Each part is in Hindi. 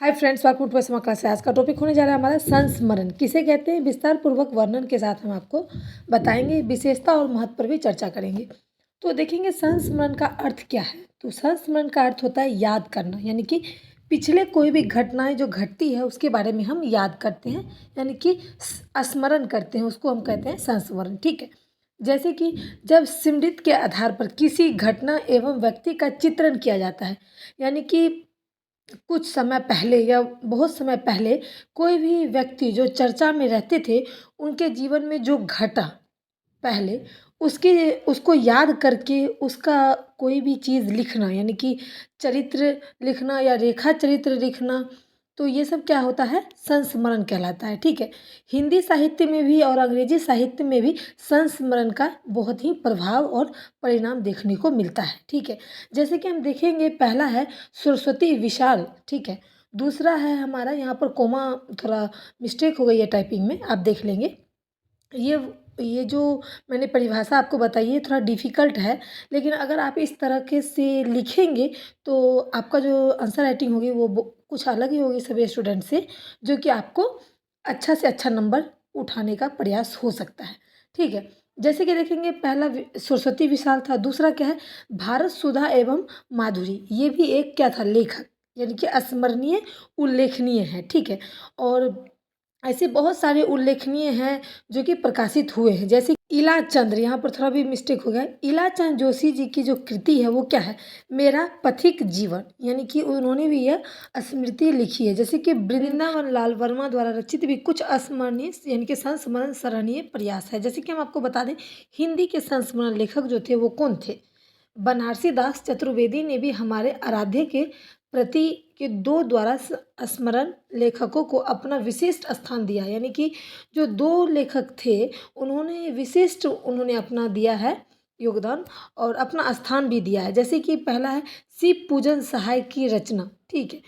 हाय फ्रेंड्स, वेलकम टू स्मा क्लास। आज का टॉपिक होने जा रहा है हमारा संस्मरण किसे कहते हैं। विस्तार पूर्वक वर्णन के साथ हम आपको बताएंगे, विशेषता और महत्व पर भी चर्चा करेंगे। तो देखेंगे संस्मरण का अर्थ क्या है। तो संस्मरण का अर्थ होता है याद करना, यानी कि पिछले कोई भी घटनाएं जो घटती है उसके बारे में हम याद करते हैं, यानी कि स्मरण करते हैं, उसको हम कहते हैं संस्मरण। ठीक है। जैसे कि जब स्मृति के आधार पर किसी घटना एवं व्यक्ति का चित्रण किया जाता है, यानी कि कुछ समय पहले या बहुत समय पहले कोई भी व्यक्ति जो चर्चा में रहते थे, उनके जीवन में जो घटा पहले, उसके उसको याद करके उसका कोई भी चीज़ लिखना, यानी कि चरित्र लिखना या रेखा चरित्र लिखना, तो ये सब क्या होता है, संस्मरण कहलाता है। ठीक है। हिंदी साहित्य में भी और अंग्रेजी साहित्य में भी संस्मरण का बहुत ही प्रभाव और परिणाम देखने को मिलता है। ठीक है। जैसे कि हम देखेंगे, पहला है सरस्वती विशाल। ठीक है। दूसरा है हमारा, यहाँ पर कोमा थोड़ा मिस्टेक हो गई है टाइपिंग में, आप देख लेंगे। ये ये जो मैंने परिभाषा आपको बताई है थोड़ा डिफ़िकल्ट है, लेकिन अगर आप इस तरह के से लिखेंगे तो आपका जो आंसर राइटिंग होगी वो कुछ अलग ही होगी सभी स्टूडेंट से, जो कि आपको अच्छा से अच्छा नंबर उठाने का प्रयास हो सकता है। ठीक है। जैसे कि देखेंगे, पहला सरस्वती विशाल था। दूसरा क्या है, भारत सुधा एवं माधुरी। ये भी एक क्या था, लेखक, यानी कि स्मरणीय उल्लेखनीय है। ठीक है। और ऐसे बहुत सारे उल्लेखनीय हैं जो कि प्रकाशित हुए हैं। जैसे इला चंद्र, यहाँ पर थोड़ा भी मिस्टेक हो गया। इला चंद्र जोशी जी की जो कृति है वो क्या है, मेरा पथिक जीवन, यानी कि उन्होंने भी यह स्मृति लिखी है। जैसे कि वृंदावन लाल वर्मा द्वारा रचित भी कुछ स्मरणीय यानी कि संस्मरण सराहनीय प्रयास है। जैसे कि हम आपको बता दें, हिंदी के संस्मरण लेखक जो थे वो कौन थे। बनारसी दास चतुर्वेदी ने भी हमारे आराध्य के प्रति के दो द्वारा स्मरण लेखकों को अपना विशिष्ट स्थान दिया, यानी कि जो दो लेखक थे उन्होंने विशिष्ट अपना दिया है योगदान और अपना स्थान भी दिया है। जैसे कि पहला है शिव पूजन सहाय की रचना। ठीक है।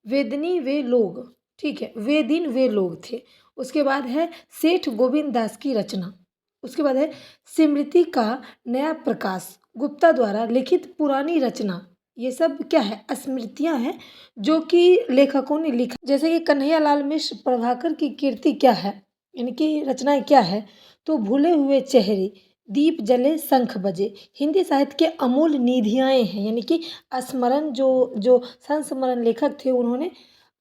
वेदनी वे लोग। ठीक है, वे दिन वे लोग थे। उसके बाद है सेठ गोविंद दास की रचना। उसके बाद है स्मृति का नया प्रकाश, गुप्ता द्वारा लिखित पुरानी रचना। ये सब क्या है, स्मृतियाँ हैं जो कि लेखकों ने लिखा। जैसे कि कन्हैयालाल मिश्र प्रभाकर की कीर्ति क्या है, यानी कि रचनाएं क्या है, तो भूले हुए चेहरे, दीप जले शंख बजे। हिंदी साहित्य के अमूल्य निधियाँ हैं, यानी कि स्मरण जो जो संस्मरण लेखक थे उन्होंने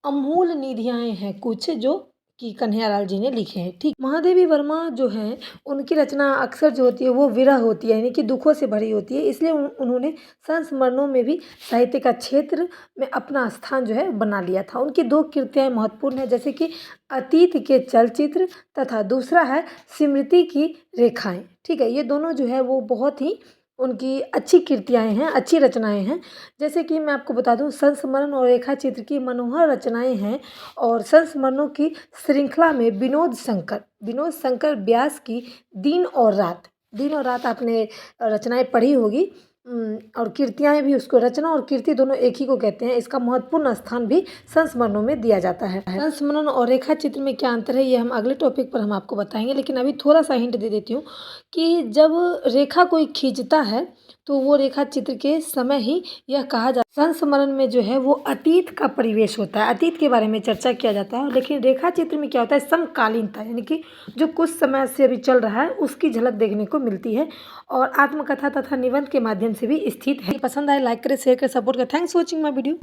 अमूल्य निधियाँ हैं कुछ जो कि कन्हैयालाल जी ने लिखे हैं। ठीक। महादेवी वर्मा जो हैं उनकी रचना अक्सर जो होती है वो विरह होती है, यानी कि दुखों से भरी होती है। इसलिए उन्होंने संस्मरणों में भी साहित्य का क्षेत्र में अपना स्थान जो है बना लिया था। उनकी दो कृतियाँ महत्वपूर्ण है, जैसे कि अतीत के चलचित्र तथा दूसरा है स्मृति की रेखाएं। ठीक है। ये दोनों जो है वो बहुत ही उनकी अच्छी कृतियाँ हैं, अच्छी रचनाएं हैं। जैसे कि मैं आपको बता दूं, संस्मरण और रेखा चित्र की मनोहर रचनाएं हैं। और संस्मरणों की श्रृंखला में विनोद शंकर व्यास की दिन और रात आपने रचनाएं पढ़ी होगी। और कृतियाँ भी, उसको रचना और कृति दोनों एक ही को कहते हैं। इसका महत्वपूर्ण स्थान भी संस्मरणों में दिया जाता है। संस्मरण और रेखा चित्र में क्या अंतर है ये हम अगले टॉपिक पर हम आपको बताएंगे, लेकिन अभी थोड़ा सा हिंट दे देती हूँ कि जब रेखा कोई खींचता है तो वो रेखा चित्र के समय ही यह कहा जाता है। संस्मरण में जो है वो अतीत का परिवेश होता है, अतीत के बारे में चर्चा किया जाता है। लेकिन रेखा चित्र में क्या होता है, समकालीनता, यानी कि जो कुछ समय से अभी चल रहा है उसकी झलक देखने को मिलती है और आत्मकथा तथा निबंध के माध्यम से भी स्थित है। पसंद आए लाइक करें, शेयर करें, सपोर्ट करें। Thanks for watching my video.